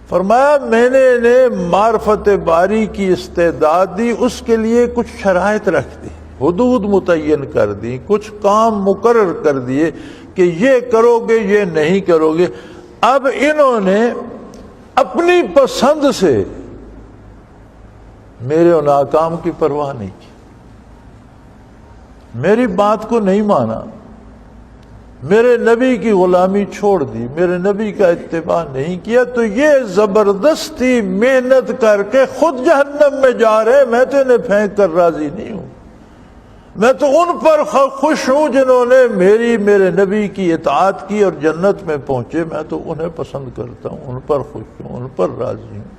فرمایا میں نے انہیں معرفت باری کی استعداد دی، اس کے لیے کچھ شرائط رکھ دی، حدود متعین کر دی، کچھ کام مقرر کر دیے کہ یہ کرو گے یہ نہیں کرو گے۔ اب انہوں نے اپنی پسند سے میرے ان احکام کی پرواہ نہیں کی، میری بات کو نہیں مانا، میرے نبی کی غلامی چھوڑ دی، میرے نبی کا اتباع نہیں کیا، تو یہ زبردستی محنت کر کے خود جہنم میں جا رہے، میں تو انہیں پھینک کر راضی نہیں ہوں۔ میں تو ان پر خوش ہوں جنہوں نے میرے نبی کی اطاعت کی اور جنت میں پہنچے، میں تو انہیں پسند کرتا ہوں، ان پر خوش ہوں، ان پر راضی ہوں۔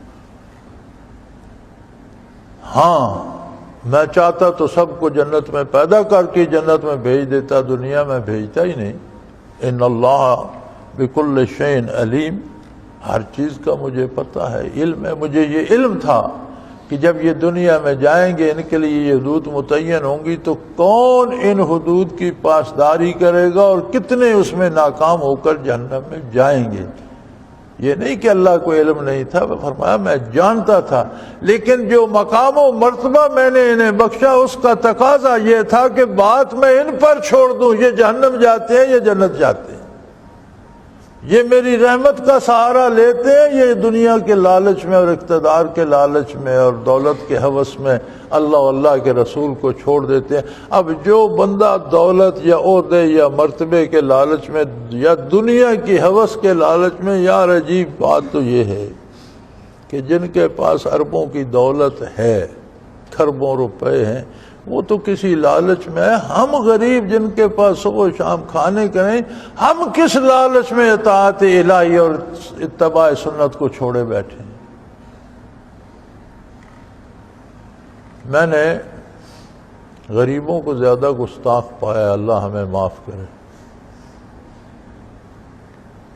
ہاں میں چاہتا تو سب کو جنت میں پیدا کر کے جنت میں بھیج دیتا، دنیا میں بھیجتا ہی نہیں۔ ان اللہ بکل شیء علیم، ہر چیز کا مجھے پتہ ہے، علم ہے، مجھے یہ علم تھا کہ جب یہ دنیا میں جائیں گے ان کے لیے یہ حدود متعین ہوں گی تو کون ان حدود کی پاسداری کرے گا اور کتنے اس میں ناکام ہو کر جہنم میں جائیں گے۔ یہ نہیں کہ اللہ کو علم نہیں تھا، فرمایا میں جانتا تھا، لیکن جو مقام و مرتبہ میں نے انہیں بخشا اس کا تقاضا یہ تھا کہ بات میں ان پر چھوڑ دوں، یہ جہنم جاتے ہیں یہ جنت جاتے ہیں، یہ میری رحمت کا سہارا لیتے ہیں، یہ دنیا کے لالچ میں اور اقتدار کے لالچ میں اور دولت کے ہوس میں اللہ اللہ کے رسول کو چھوڑ دیتے ہیں۔ اب جو بندہ دولت یا عہدے یا مرتبے کے لالچ میں یا دنیا کی ہوس کے لالچ میں، یار عجیب بات تو یہ ہے کہ جن کے پاس اربوں کی دولت ہے، کھربوں روپے ہیں، وہ تو کسی لالچ میں ہے۔ ہم غریب جن کے پاس صبح و شام کھانے کریں، ہم کس لالچ میں اطاعت الہی اور اتباع سنت کو چھوڑے بیٹھے ہیں۔ میں نے غریبوں کو زیادہ گستاخ پایا، اللہ ہمیں معاف کرے۔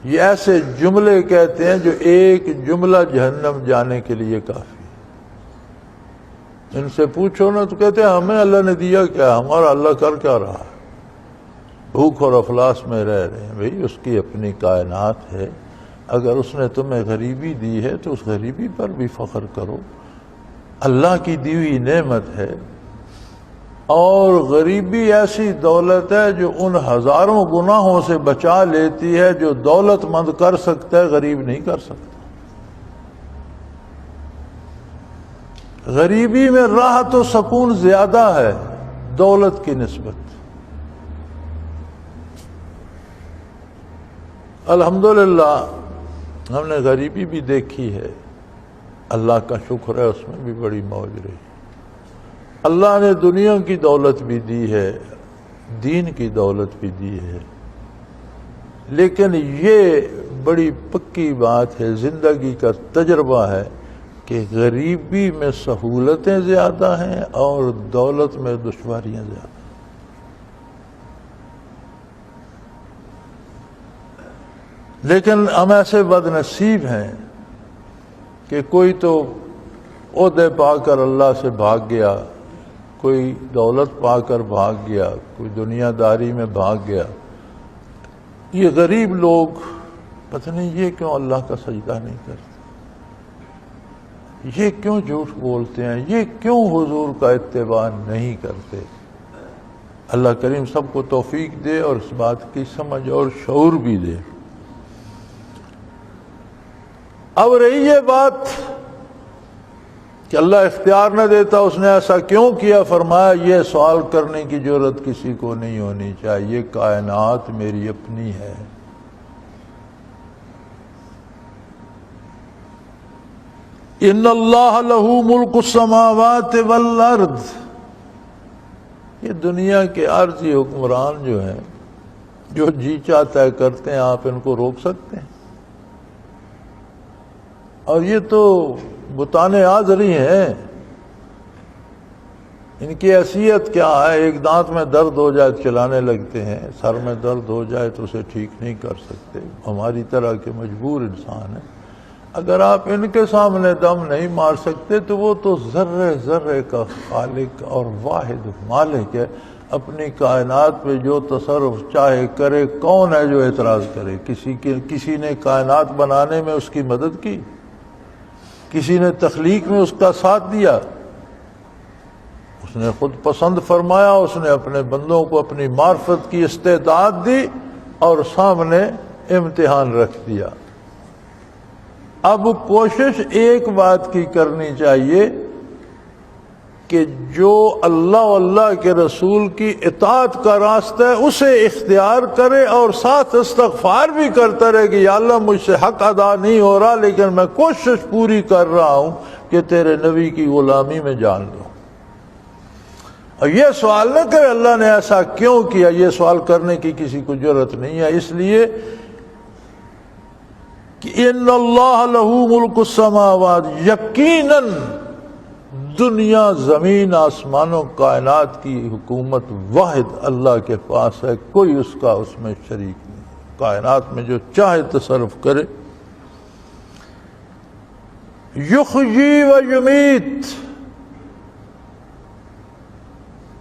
یہ ایسے جملے کہتے ہیں جو ایک جملہ جہنم جانے کے لیے کافی۔ ان سے پوچھو نا تو کہتے ہیں ہمیں اللہ نے دیا کیا، ہمارا اللہ کر کیا رہا ہے، بھوک اور افلاس میں رہ رہے ہیں۔ بھئی اس کی اپنی کائنات ہے، اگر اس نے تمہیں غریبی دی ہے تو اس غریبی پر بھی فخر کرو، اللہ کی دی ہوئی نعمت ہے۔ اور غریبی ایسی دولت ہے جو ان ہزاروں گناہوں سے بچا لیتی ہے جو دولت مند کر سکتا ہے، غریب نہیں کر سکتا۔ غریبی میں راحت و سکون زیادہ ہے دولت کی نسبت۔ الحمدللہ ہم نے غریبی بھی دیکھی ہے، اللہ کا شکر ہے، اس میں بھی بڑی موج رہی۔ اللہ نے دنیا کی دولت بھی دی ہے، دین کی دولت بھی دی ہے، لیکن یہ بڑی پکی بات ہے، زندگی کا تجربہ ہے کہ غریبی میں سہولتیں زیادہ ہیں اور دولت میں دشواریاں زیادہ ہیں۔ لیکن ہم ایسے بد نصیب ہیں کہ کوئی تو عہدے پا کر اللہ سے بھاگ گیا، کوئی دولت پا کر بھاگ گیا، کوئی دنیا داری میں بھاگ گیا۔ یہ غریب لوگ پتہ نہیں یہ کیوں اللہ کا سجدہ نہیں کرتے، یہ کیوں جھوٹ بولتے ہیں، یہ کیوں حضور کا اتباع نہیں کرتے۔ اللہ کریم سب کو توفیق دے اور اس بات کی سمجھ اور شعور بھی دے۔ اب رہی یہ بات کہ اللہ اختیار نہ دیتا، اس نے ایسا کیوں کیا؟ فرمایا یہ سوال کرنے کی جرات کسی کو نہیں ہونی چاہیے، یہ کائنات میری اپنی ہے۔ ان اللہ لہ ملک السماوات والارض، یہ دنیا کے عارضی حکمران جو ہیں، جو جی چاہتا ہے کرتے ہیں، آپ ان کو روک سکتے ہیں؟ اور یہ تو بتانے حاضری ہیں، ان کی حیثیت کیا ہے؟ ایک دانت میں درد ہو جائے چلانے لگتے ہیں، سر میں درد ہو جائے تو اسے ٹھیک نہیں کر سکتے، ہماری طرح کے مجبور انسان ہیں۔ اگر آپ ان کے سامنے دم نہیں مار سکتے تو وہ تو ذرے ذرے کا خالق اور واحد مالک ہے، اپنی کائنات پہ جو تصرف چاہے کرے۔ کون ہے جو اعتراض کرے؟ کسی نے کائنات بنانے میں اس کی مدد کی؟ کسی نے تخلیق میں اس کا ساتھ دیا؟ اس نے خود پسند فرمایا، اس نے اپنے بندوں کو اپنی معرفت کی استعداد دی اور سامنے امتحان رکھ دیا۔ اب کوشش ایک بات کی کرنی چاہیے کہ جو اللہ و اللہ کے رسول کی اطاعت کا راستہ ہے اسے اختیار کرے، اور ساتھ استغفار بھی کرتا رہے کہ یا اللہ مجھ سے حق ادا نہیں ہو رہا، لیکن میں کوشش پوری کر رہا ہوں کہ تیرے نبی کی غلامی میں جان لوں۔ اور یہ سوال نہ کرے اللہ نے ایسا کیوں کیا، یہ سوال کرنے کی کسی کو جرأت نہیں ہے، اس لیے کہ ان اللہ لہ ملک السماوات، یقیناً دنیا زمین آسمانوں کائنات کی حکومت واحد اللہ کے پاس ہے، کوئی اس کا اس میں شریک نہیں، کائنات میں جو چاہے تصرف کرے۔ یحیی و یمیت،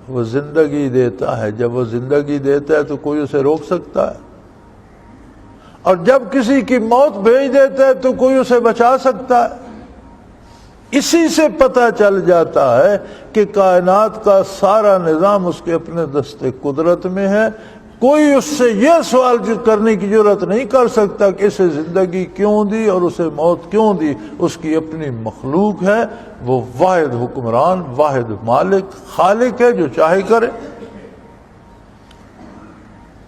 وہ زندگی دیتا ہے، جب وہ زندگی دیتا ہے تو کوئی اسے روک سکتا ہے، اور جب کسی کی موت بھیج دیتا ہے تو کوئی اسے بچا سکتا ہے؟ اسی سے پتہ چل جاتا ہے کہ کائنات کا سارا نظام اس کے اپنے دست قدرت میں ہے، کوئی اس سے یہ سوال کرنے کی ضرورت نہیں کر سکتا کہ اسے زندگی کیوں دی اور اسے موت کیوں دی، اس کی اپنی مخلوق ہے، وہ واحد حکمران، واحد مالک، خالق ہے، جو چاہے کرے۔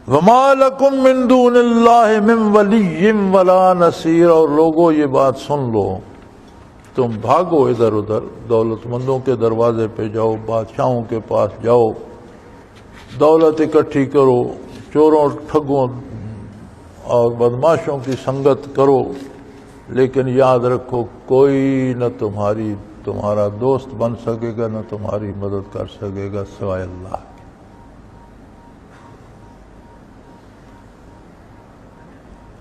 وَمَا لَكُم مِّن دُونِ اللَّهِ مِن وَلِيٍّ وَلَا نَصِيرٍ، اور لوگوں یہ بات سن لو، تم بھاگو ادھر ادھر، دولت مندوں کے دروازے پہ جاؤ، بادشاہوں کے پاس جاؤ، دولت اکٹھی کرو، چوروں ٹھگوں اور بدماشوں کی سنگت کرو، لیکن یاد رکھو کوئی نہ تمہارا دوست بن سکے گا، نہ تمہاری مدد کر سکے گا سوائے اللہ۔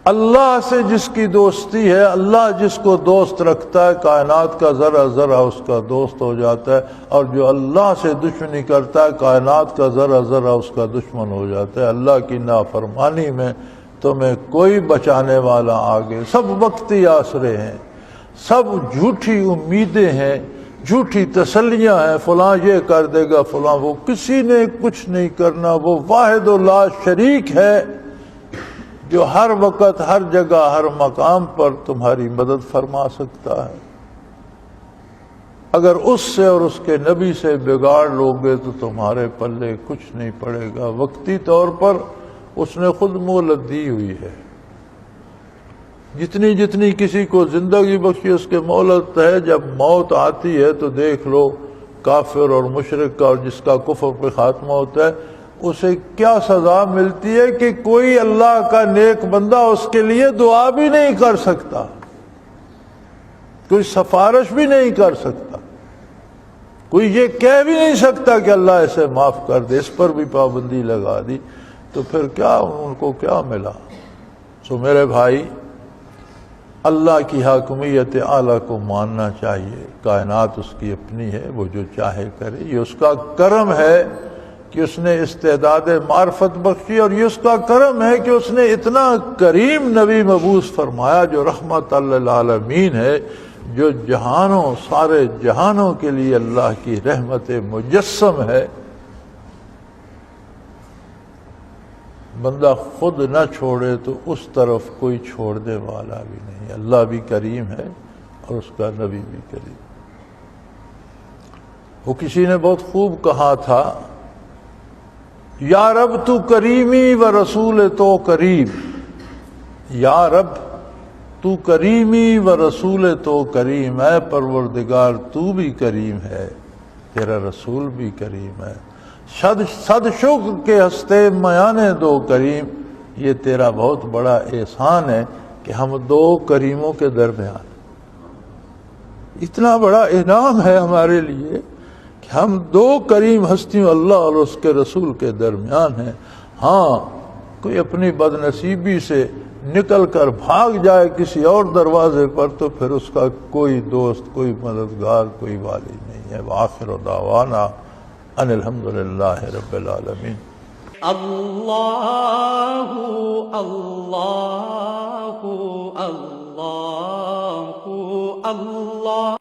اللہ سے جس کی دوستی ہے، اللہ جس کو دوست رکھتا ہے، کائنات کا ذرہ ذرہ اس کا دوست ہو جاتا ہے، اور جو اللہ سے دشمنی کرتا ہے کائنات کا ذرہ ذرہ اس کا دشمن ہو جاتا ہے۔ اللہ کی نافرمانی میں تمہیں کوئی بچانے والا آگے، سب وقتی آسرے ہیں، سب جھوٹی امیدیں ہیں، جھوٹی تسلیاں ہیں، فلاں یہ کر دے گا، فلاں وہ، کسی نے کچھ نہیں کرنا، وہ واحد و لا شریک ہے جو ہر وقت، ہر جگہ، ہر مقام پر تمہاری مدد فرما سکتا ہے۔ اگر اس سے اور اس کے نبی سے بگاڑ لوگے تو تمہارے پلے کچھ نہیں پڑے گا۔ وقتی طور پر اس نے خود مہلت دی ہوئی ہے، جتنی جتنی کسی کو زندگی بخشی اس کے مہلت ہے، جب موت آتی ہے تو دیکھ لو کافر اور مشرک کا، اور جس کا کفر پہ خاتمہ ہوتا ہے اسے کیا سزا ملتی ہے کہ کوئی اللہ کا نیک بندہ اس کے لیے دعا بھی نہیں کر سکتا، کوئی سفارش بھی نہیں کر سکتا، کوئی یہ کہہ بھی نہیں سکتا کہ اللہ اسے معاف کر دے۔ اس پر بھی پابندی لگا دی تو پھر کیا ان کو کیا ملا؟ سو میرے بھائی، اللہ کی حاکمیت اعلیٰ کو ماننا چاہیے، کائنات اس کی اپنی ہے، وہ جو چاہے کرے، یہ اس کا کرم ہے کہ اس نے استعداد معرفت بخشی، اور یہ اس کا کرم ہے کہ اس نے اتنا کریم نبی مبعوث فرمایا جو رحمت للعالمین ہے، جو جہانوں، سارے جہانوں کے لیے اللہ کی رحمت مجسم ہے۔ بندہ خود نہ چھوڑے تو اس طرف کوئی چھوڑنے والا بھی نہیں۔ اللہ بھی کریم ہے اور اس کا نبی بھی کریم۔ وہ کسی نے بہت خوب کہا تھا، یا رب تو کریمی و رسول تو کریم، یا رب تو کریمی و رسول تو کریم، اے پروردگار تو بھی کریم ہے، تیرا رسول بھی کریم ہے، صد شکر کے ہستے میانے دو کریم، یہ تیرا بہت بڑا احسان ہے کہ ہم دو کریموں کے درمیان، اتنا بڑا انعام ہے ہمارے لیے کہ ہم دو کریم ہستیوں اللہ اور اس کے رسول کے درمیان ہیں۔ ہاں کوئی اپنی بد نصیبی سے نکل کر بھاگ جائے کسی اور دروازے پر تو پھر اس کا کوئی دوست، کوئی مددگار، کوئی والی نہیں ہے۔ وآخر دعوانا ان الحمدللہ رب العالمین۔ اللہ اللہ اللہ اللہ